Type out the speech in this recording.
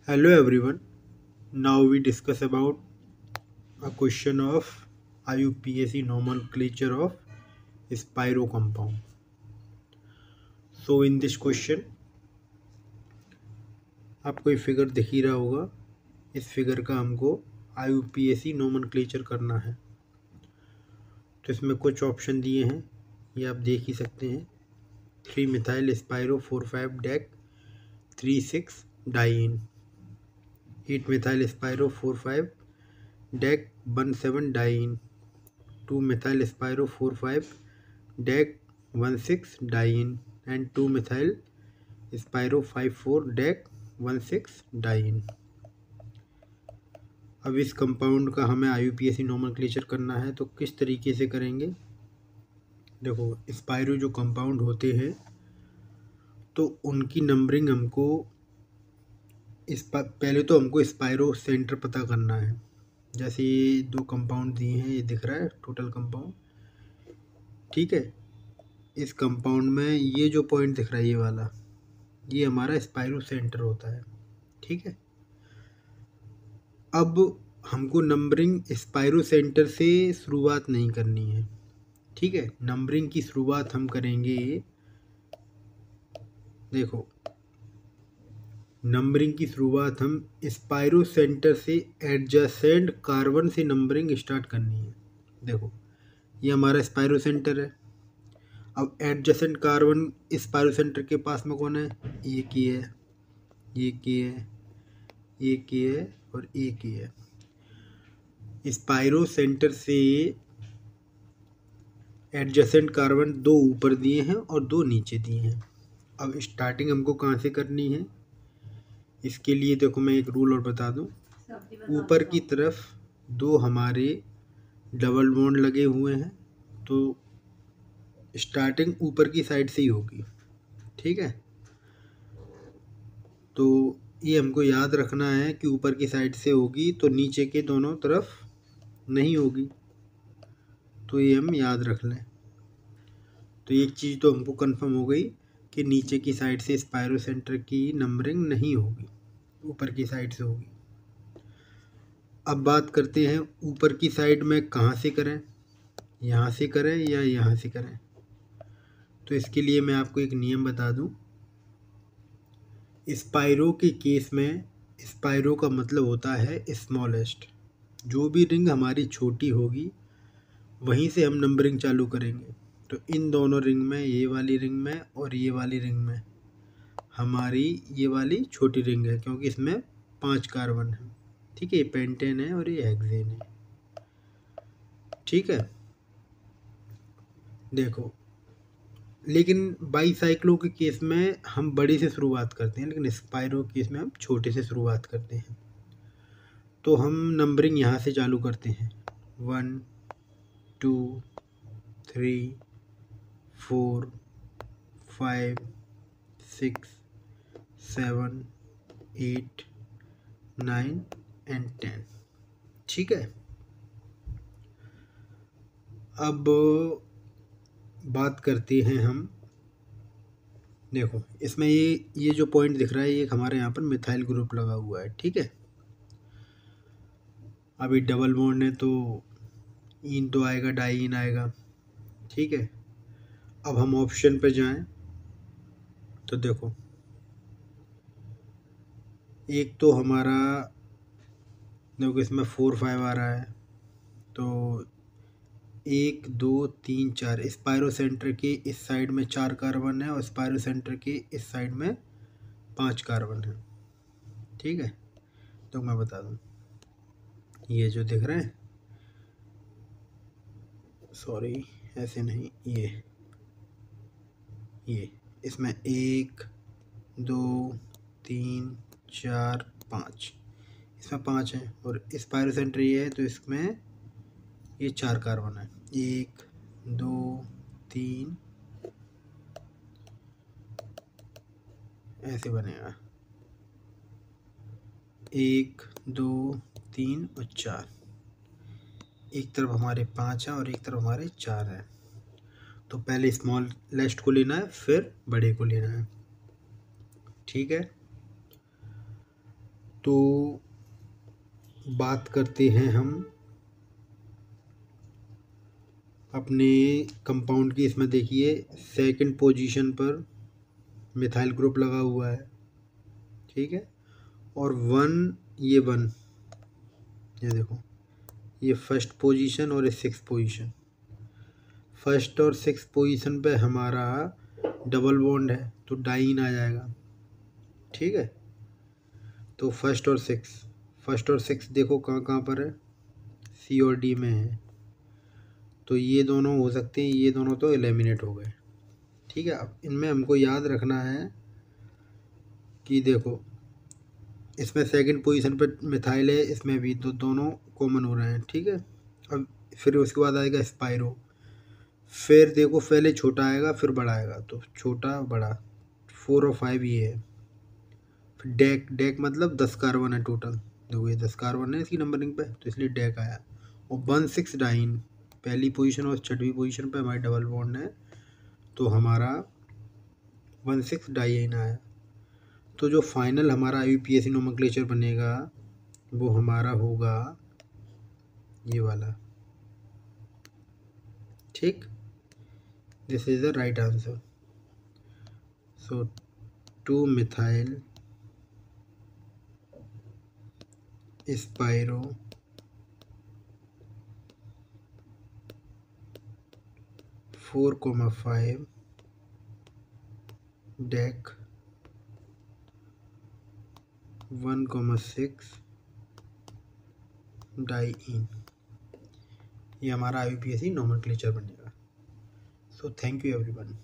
Hello everyone. Now we discuss about a question of IUPAC nomenclature of Spiro compound. So in this question आपको ये figure दिख ही रहा होगा। इस figure का हमको IUPAC nomenclature करना है। तो इसमें कुछ ऑप्शन दिए हैं, ये आप देख ही सकते हैं। 3 methyl spiro 4,5 dec 3,6 diene, 8 methyl spiro 4,5 dec 1,7 diene, 2 methyl spiro 4,5 DEC 1,6 diene and 2 methyl spiro 5,4 DEC 1,6 diene। अब इस कंपाउंड का हमें IUPAC नोमेनक्लेचर करना है, तो किस तरीके से करेंगे। देखो, स्पाइरो जो कंपाउंड होते हैं तो उनकी नंबरिंग हमको पहले तो हमको स्पाइरो सेंटर पता करना है। जैसे ये 2 कंपाउंड दिए हैं, ये दिख रहा है टोटल कंपाउंड, ठीक है। इस कंपाउंड में ये जो पॉइंट दिख रहा है, ये वाला, ये हमारा स्पाइरो सेंटर होता है, ठीक है। अब हमको नंबरिंग स्पाइरो सेंटर से शुरुआत नहीं करनी है, ठीक है। नंबरिंग की शुरुआत हम करेंगे, देखो, नंबरिंग की शुरुआत हम स्पाइरो सेंटर से एडजेसेंट कार्बन से नंबरिंग स्टार्ट करनी है। देखो, ये हमारा स्पाइरो सेंटर है। अब एडजेसेंट कार्बन स्पाइरो सेंटर के पास में कौन है, एक ही है, एक ही है, एक ही है और एक ही है। स्पाइरो सेंटर से एडजेसेंट कार्बन 2 ऊपर दिए हैं और 2 नीचे दिए हैं। अब स्टार्टिंग हमको कहाँ से करनी है, इसके लिए देखो मैं एक रूल और बता दूं। ऊपर की तरफ 2 हमारे डबल बॉन्ड लगे हुए हैं, तो स्टार्टिंग ऊपर की साइड से ही होगी, ठीक है। तो ये हमको याद रखना है कि ऊपर की साइड से होगी, तो नीचे के दोनों तरफ नहीं होगी, तो ये हम याद रख लें। तो एक चीज़ तो हमको कंफर्म हो गई कि नीचे की साइड से स्पाइरो सेंटर की नंबरिंग नहीं होगी, ऊपर की साइड से होगी। अब बात करते हैं ऊपर की साइड में कहाँ से करें, यहाँ से करें या यहाँ से करें। तो इसके लिए मैं आपको एक नियम बता दूं। स्पाइरो के केस में स्पाइरो का मतलब होता है स्मॉलेस्ट। जो भी रिंग हमारी छोटी होगी वहीं से हम नंबरिंग चालू करेंगे। तो इन दोनों रिंग में, ये वाली रिंग में और ये वाली रिंग में, हमारी ये वाली छोटी रिंग है, क्योंकि इसमें 5 कार्बन है, ठीक है। ये पेंटेन है और ये हेक्सेन है, ठीक है। देखो, लेकिन बाईसाइक्लो के केस में हम बड़ी से शुरुआत करते हैं, लेकिन स्पाइरो केस में हम छोटे से शुरुआत करते हैं। तो हम नंबरिंग यहाँ से चालू करते हैं, 1 2 3 4 5 6 7 8 9 एंड 10, ठीक है। अब बात करते हैं हम। देखो, इसमें ये जो पॉइंट दिख रहा है, ये हमारे यहाँ पर मिथाइल ग्रुप लगा हुआ है, ठीक है। अभी डबल बॉन्ड है तो इन तो आएगा, डाईन आएगा, ठीक है। अब हम ऑप्शन पे जाएं तो देखो, एक तो हमारा, देखो इसमें 4 5 आ रहा है, तो 1 2 3 4 स्पाइरो सेंटर के इस साइड में 4 कार्बन है और स्पाइरो सेंटर के इस साइड में 5 कार्बन है, ठीक है। तो मैं बता दूं, ये जो दिख रहे हैं, सॉरी ऐसे नहीं, ये इसमें 1 2 3 4 5, इसमें 5 है और स्पाइरो सेंटर ये है, तो इसमें ये 4 कार्बन है, 1 2 3, ऐसे बनेगा 1 2 3 और 4। एक तरफ हमारे 5 है और एक तरफ हमारे 4 है। तो पहले स्मॉल लेस्ट को लेना है, फिर बड़े को लेना है, ठीक है। तो बात करते हैं हम अपने कंपाउंड की। इसमें देखिए सेकंड पोजीशन पर मिथाइल ग्रुप लगा हुआ है, ठीक है, और ये वन, ये देखो, ये फर्स्ट पोजीशन और ये सिक्स पोजीशन। फर्स्ट और सिक्स पोजीशन पे हमारा डबल बॉन्ड है तो डाइन आ जाएगा, ठीक है। तो फर्स्ट और सिक्स देखो कहाँ कहाँ पर है, सी और डी में है, तो ये दोनों हो सकते हैं, ये दोनों तो एलिमिनेट हो गए, ठीक है। अब इनमें हमको याद रखना है कि देखो इसमें सेकंड पोजीशन पर मिथाइल है, इसमें भी तो दोनों कॉमन हो रहे हैं, ठीक है। अब फिर उसके बाद आएगा स्पाइरो, फिर देखो पहले छोटा आएगा फिर बड़ा आएगा, तो छोटा बड़ा 4 और 5 ये है। फिर डेक मतलब 10 कार्बन है टोटल, देखो ये 10 कार्बन है इसकी नंबरिंग पे, तो इसलिए डेक आया। और 1,6 डाइन पहली पोजीशन और छठवीं पोजीशन पे हमारी डबल बॉन्ड है, तो हमारा 1,6 डाइन आया। तो जो फाइनल हमारा IUPAC नोमेनक्लेचर बनेगा वो हमारा होगा ये वाला, ठीक। This is the right answer. So 2-methyl spiro 4,5 deck 1,6 diene, ये हमारा IUPAC नोमेनक्लेचर बनेगा। So thank you everyone.